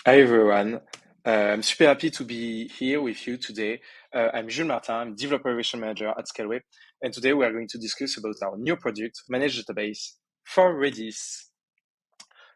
Hi everyone. I'm super happy to be here with you today. I'm Jules Martin, I'm Developer Relation Manager at Scaleway, and today we are going to discuss about our new product, Managed Database for Redis.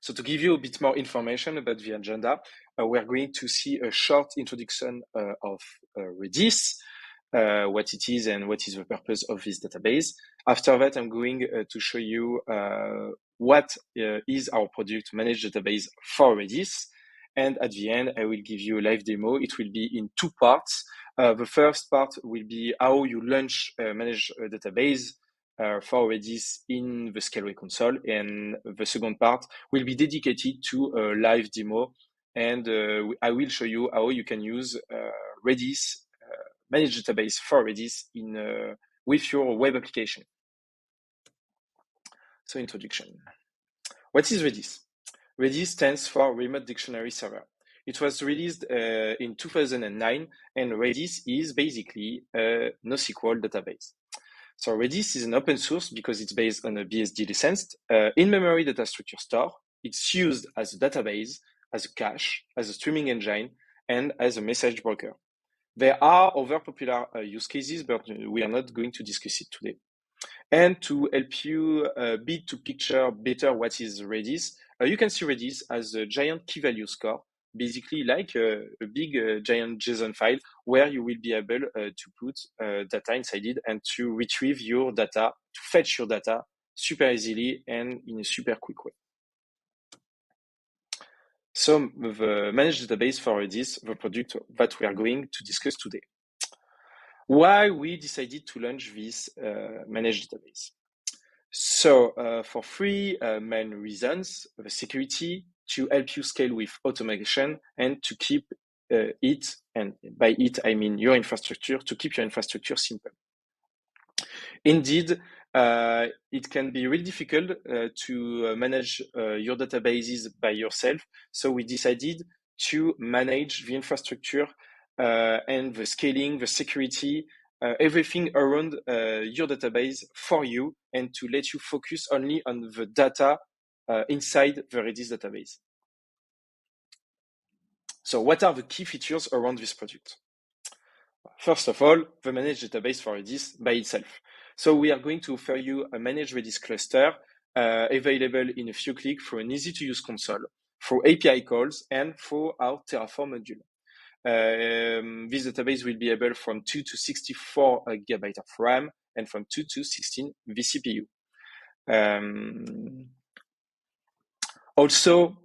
So to give you a bit more information about the agenda, we are going to see a short introduction of Redis, what it is and what is the purpose of this database. After that, I'm going to show you what is our product Managed Database for Redis. And at the end, I will give you a live demo. It will be in two parts. The first part will be how you launch Managed Database for Redis in the Scaleway console. And the second part will be dedicated to a live demo. And I will show you how you can use Redis, Managed Database for Redis with your web application. So introduction. What is Redis? Redis stands for Remote Dictionary Server. It was released in 2009, and Redis is basically a NoSQL database. So Redis is an open source because it's based on a BSD licensed in-memory data structure store. It's used as a database, as a cache, as a streaming engine, and as a message broker. There are other popular use cases, but we are not going to discuss it today. And to help you bit to picture better what is Redis, you can see Redis as a giant key value store, basically like a big giant JSON file where you will be able to put data inside it and to retrieve your data, to fetch your data super easily and in a super quick way. So the managed database for Redis, the product that we are going to discuss today. Why we decided to launch this managed database? So for three main reasons: the security, to help you scale with automation, and to keep it, and by it I mean your infrastructure, to keep your infrastructure simple. Indeed, it can be really difficult to manage your databases by yourself. So we decided to manage the infrastructure and the scaling, the security, everything around your database for you, and to let you focus only on the data inside the Redis database. So what are the key features around this product? First of all, the managed database for Redis by itself. So we are going to offer you a managed Redis cluster available in a few clicks for an easy-to-use console, for API calls, and for our Terraform module. This database will be able from 2 to 64 gigabytes of RAM and from 2 to 16 vCPU. Also,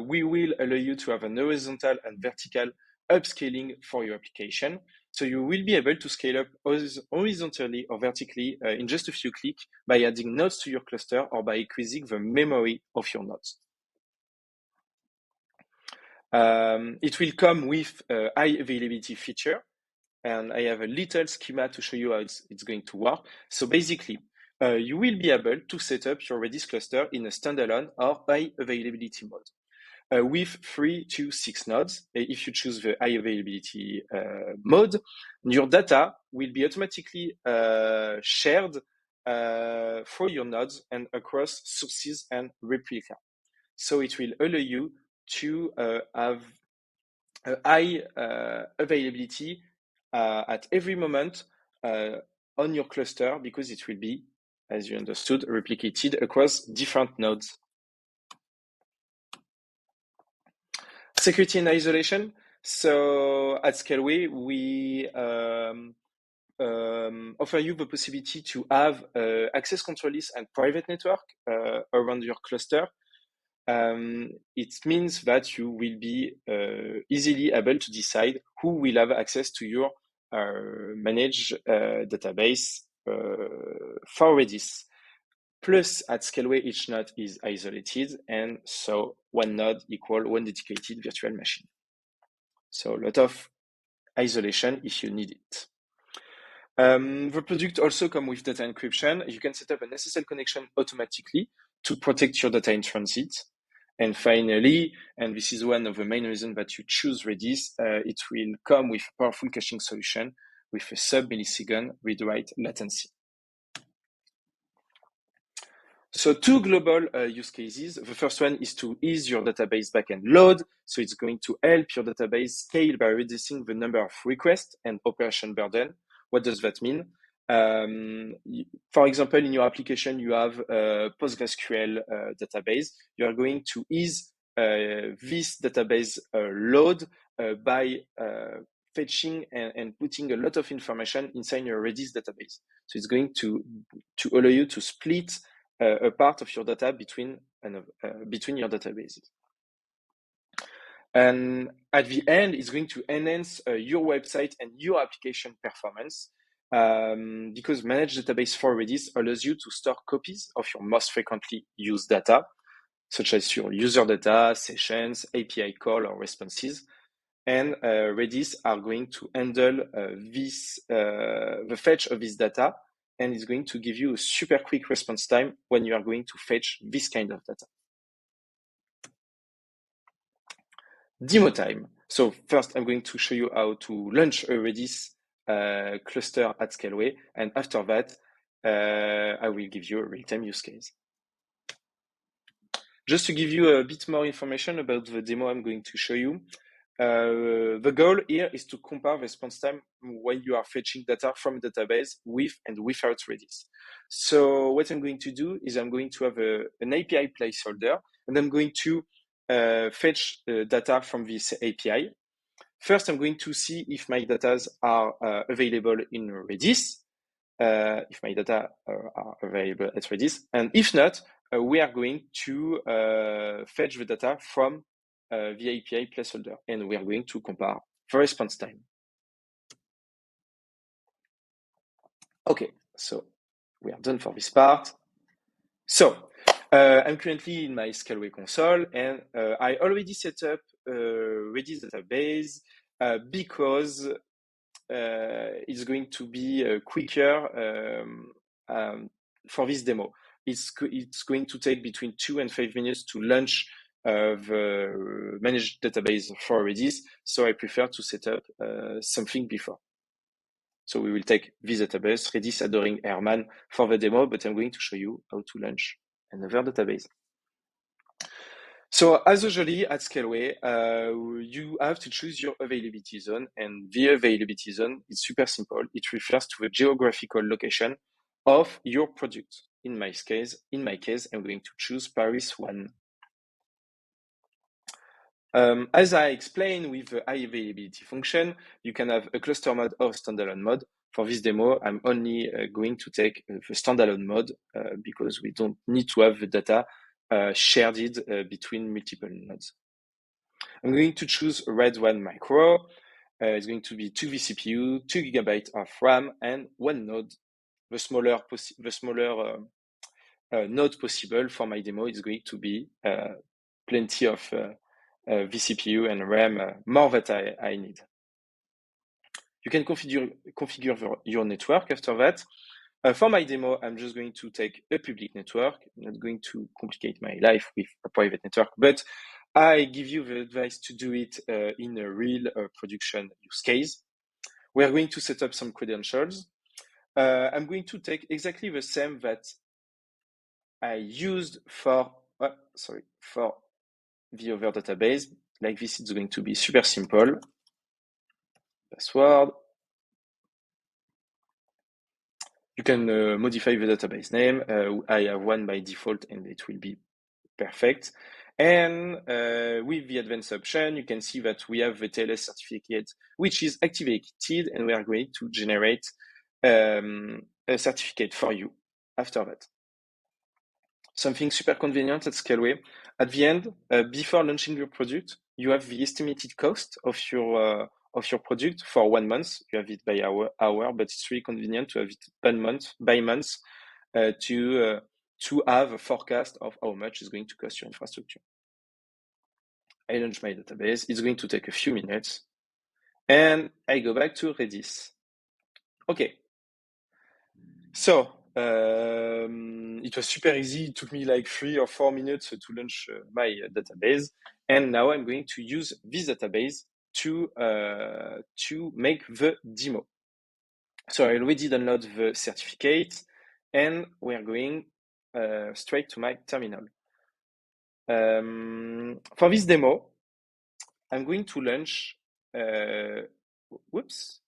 we will allow you to have an horizontal and vertical upscaling for your application. So you will be able to scale up horizontally or vertically in just a few clicks by adding nodes to your cluster or by increasing the memory of your nodes. It will come with a high availability feature, and I have a little schema to show you how it's going to work. So basically, you will be able to set up your Redis cluster in a standalone or high availability mode with 3 to 6 nodes. If you choose the high availability mode, your data will be automatically shared through your nodes and across sources and replica. So it will allow you to have a high availability at every moment on your cluster, because it will be, as you understood, replicated across different nodes. Security and isolation. So at Scaleway, we offer you the possibility to have access control list and private network around your cluster. It means that you will be easily able to decide who will have access to your managed database for Redis. Plus, at Scaleway, each node is isolated, and so one node equals one dedicated virtual machine. So a lot of isolation if you need it. The product also comes with data encryption. You can set up an SSL connection automatically to protect your data in transit. And finally, and this is one of the main reasons that you choose Redis, it will come with a powerful caching solution with a sub-millisecond read-write latency. So two global use cases. The first one is to ease your database backend load. So it's going to help your database scale by reducing the number of requests and operation burden. What does that mean? For example, in your application, you have a PostgreSQL database. You are going to ease this database load by fetching and putting a lot of information inside your Redis database. So it's going to allow you to split a part of your data between your databases. And at the end, it's going to enhance your website and your application performance because managed database for Redis allows you to store copies of your most frequently used data, such as your user data, sessions, API call, or responses. And Redis are going to handle the fetch of this data, and it's going to give you a super quick response time when you are going to fetch this kind of data. Demo time. So first, I'm going to show you how to launch a Redis cluster at Scaleway, and after that, I will give you a real-time use case. Just to give you a bit more information about the demo I'm going to show you, the goal here is to compare the response time when you are fetching data from a database with and without Redis. So what I'm going to do is I'm going to have an API placeholder, and I'm going to fetch data from this API. First, I'm going to see if my data are available in Redis, if my data are available at Redis, and if not, we are going to fetch the data from the API placeholder, and we are going to compare the response time. Okay, so we are done for this part. So I'm currently in my Scaleway console, and I already set up a Redis database because it's going to be quicker for this demo. It's going to take between 2 and 5 minutes to launch the managed database for Redis, so I prefer to set up something before. So we will take this database, Redis Adoring Airman, for the demo, but I'm going to show you how to launch another database. So as usually at Scaleway, you have to choose your availability zone, and the availability zone is super simple. It refers to the geographical location of your product. In my case, I'm going to choose Paris 1. As I explained with the high availability function, you can have a cluster mode or standalone mode. For this demo, I'm only going to take the standalone mode because we don't need to have the data shared between multiple nodes. I'm going to choose a Red One Micro. It's going to be 2 vCPU, 2 GB of RAM, and one node. The smaller node possible for my demo is going to be plenty of vCPU and RAM, more that I need. You can configure your network after that. For my demo, I'm just going to take a public network. I'm not going to complicate my life with a private network, but I give you the advice to do it in a real production use case. We are going to set up some credentials. I'm going to take exactly the same that I used for the other database. Like this, it's going to be super simple. Password. You can modify the database name. I have one by default, and it will be perfect. And with the advanced option, you can see that we have the TLS certificate, which is activated, and we are going to generate a certificate for you after that. Something super convenient at Scaleway. At the end, before launching your product, you have the estimated cost of your product for 1 month. You have it by hour, but it's really convenient to have it by month to have a forecast of how much is going to cost your infrastructure. I launch my database. It's going to take a few minutes, and I go back to Redis. Okay. So it was super easy. It took me like 3 or 4 minutes to launch my database, and now I'm going to use this database to make the demo. So I already download the certificate, and we are going straight to my terminal. For this demo, I'm going to launch, whoops,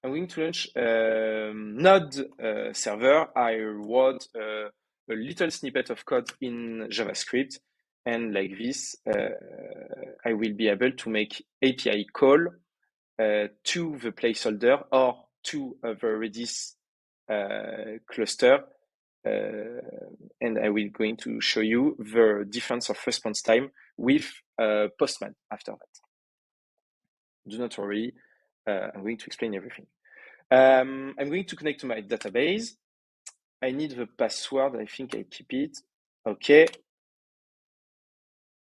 I'm going to launch Node server. I wrote a little snippet of code in JavaScript, and like this, I will be able to make API call to the placeholder or to the Redis cluster. And I will going to show you the difference of response time with Postman after that. Do not worry, I'm going to explain everything. I'm going to connect to my database. I need the password. I think I keep it. Okay.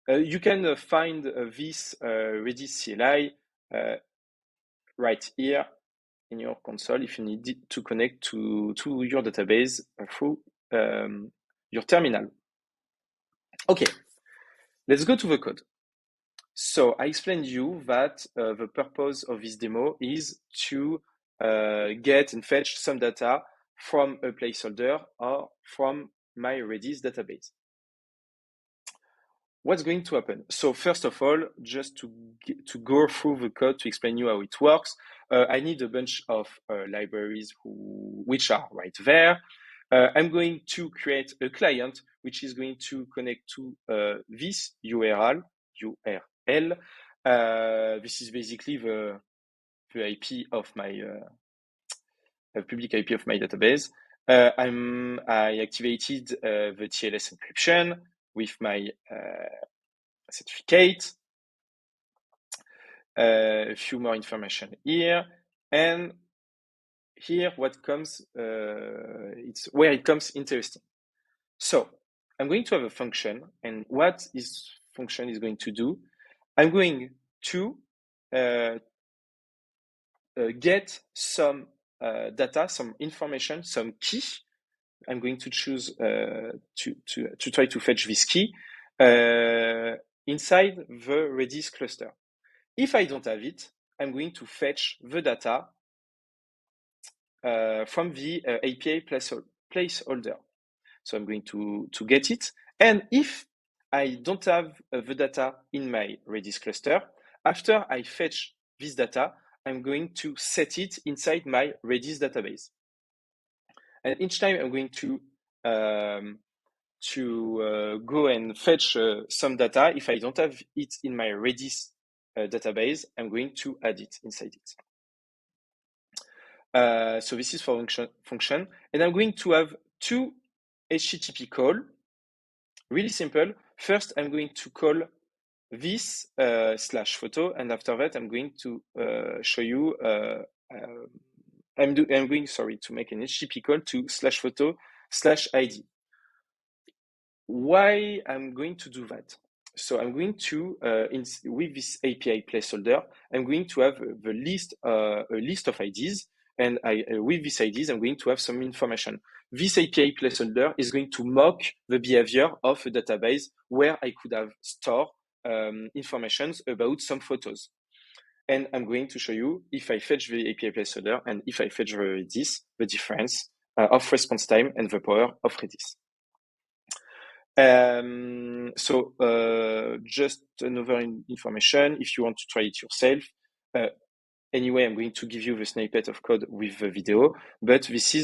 You can find this Redis CLI right here in your console if you need to connect to your database through your terminal. Okay, let's go to the code. So I explained you that the purpose of this demo is to get and fetch some data from a placeholder or from my Redis database. What's going to happen? So first of all, just to go through the code to explain you how it works, I need a bunch of libraries which are right there. I'm going to create a client which is going to connect to this URL. This is basically the IP of my public IP of my database. I activated the TLS encryption with my certificate. A few more information here, and here what comes, it's where it comes interesting. So I'm going to have a function, and what this function is going to do, I'm going to get some data, some information, some key. I'm going to choose to try to fetch this key inside the Redis cluster. If I don't have it, I'm going to fetch the data from the API placeholder. So I'm going to get it. And if I don't have the data in my Redis cluster, after I fetch this data, I'm going to set it inside my Redis database. And each time I'm going to go and fetch some data. If I don't have it in my Redis database, I'm going to add it inside it. So this is for function, and I'm going to have two HTTP call. Really simple. First, I'm going to call this slash photo, and after that, I'm going to show you. I'm going to make an HTTP call to slash photo slash ID. Why I'm going to do that? So I'm going to with this API placeholder, I'm going to have a list of IDs, and with these IDs, I'm going to have some information. This API placeholder is going to mock the behavior of a database where I could have stored information about some photos. And I'm going to show you if I fetch the API placeholder and if I fetch the Redis, the difference of response time and the power of Redis. Just another information, if you want to try it yourself. Anyway, I'm going to give you the snippet of code with the video, but this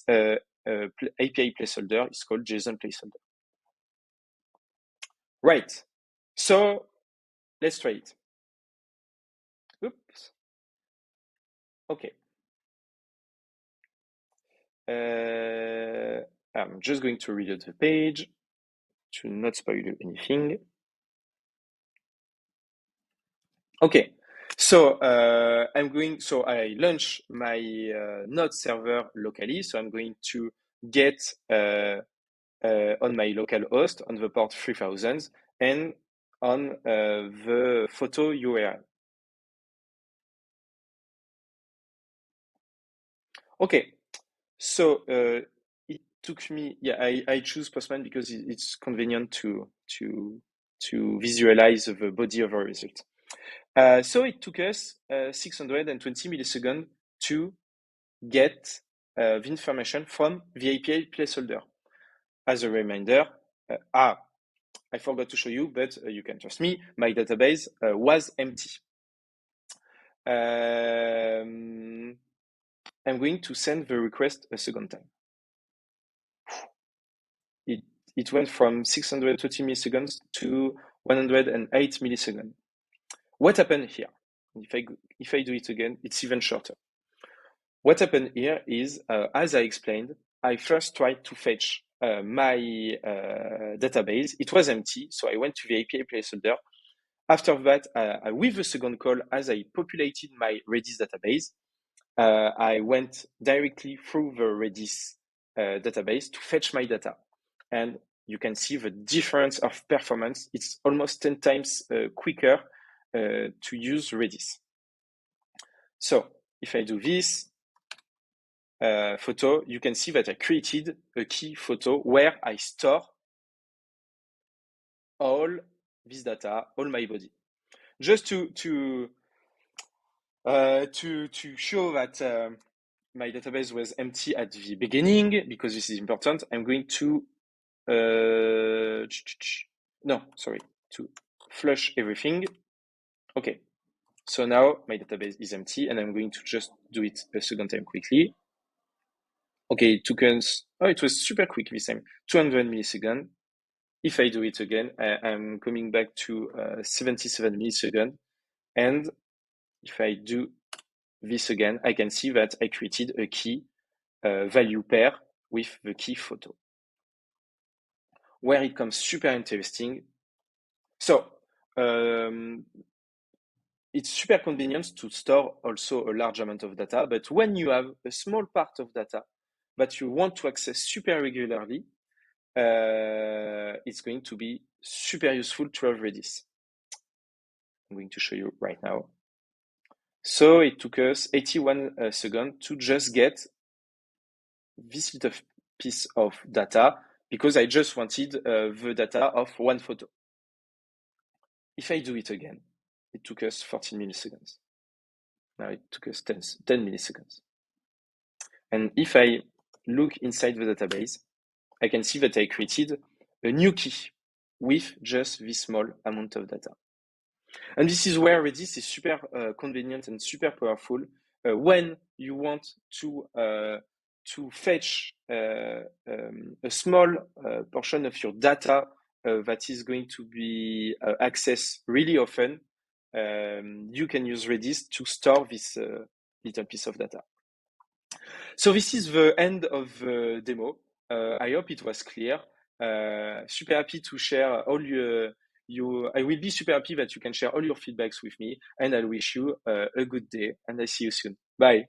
API placeholder is called JSON placeholder. Right. So let's try it. Oops. Okay. I'm just going to reload the page to not spoil you anything. Okay, so I launch my Node server locally. So I'm going to get on my local host on the port 3000 and on the photo URL. Okay, so it took me, I choose Postman because it's convenient to visualize the body of our result. So it took us 620 milliseconds to get the information from the API placeholder. as a reminder, I forgot to show you, but you can trust me, my database was empty. I'm going to send the request a second time. It went from 620 milliseconds to 108 milliseconds. What happened here? If I do it again, it's even shorter. What happened here is, as I explained, I first tried to fetch my database. It was empty, so I went to the API placeholder. After that, with the second call, as I populated my Redis database, I went directly through the Redis database to fetch my data. And you can see the difference of performance. It's almost 10 times quicker to use Redis. So if I do this photo, you can see that I created a key photo where I store all this data, all my body. Just to show that my database was empty at the beginning, because this is important, I'm going to to flush everything. Okay, so now my database is empty, and I'm going to just do it a second time quickly. Okay, it took us, it was super quick this time, 200 milliseconds. If I do it again, I'm coming back to 77 milliseconds. And if I do this again, I can see that I created a key value pair with the key photo. Where it becomes super interesting. So it's super convenient to store also a large amount of data, but when you have a small part of data that you want to access super regularly, it's going to be super useful to have Redis. I'm going to show you right now. So it took us 81 seconds to just get this little piece of data, because I just wanted the data of one photo. If I do it again, it took us 14 milliseconds. Now it took us 10 milliseconds. And if I look inside the database, I can see that I created a new key with just this small amount of data. And this is where Redis is super convenient and super powerful when you want to fetch a small portion of your data that is going to be accessed really often. You can use Redis to store this little piece of data. So this is the end of the demo. I hope it was clear. Super happy to share all I will be super happy that you can share all your feedbacks with me, and I wish you a good day, and I see you soon. Bye.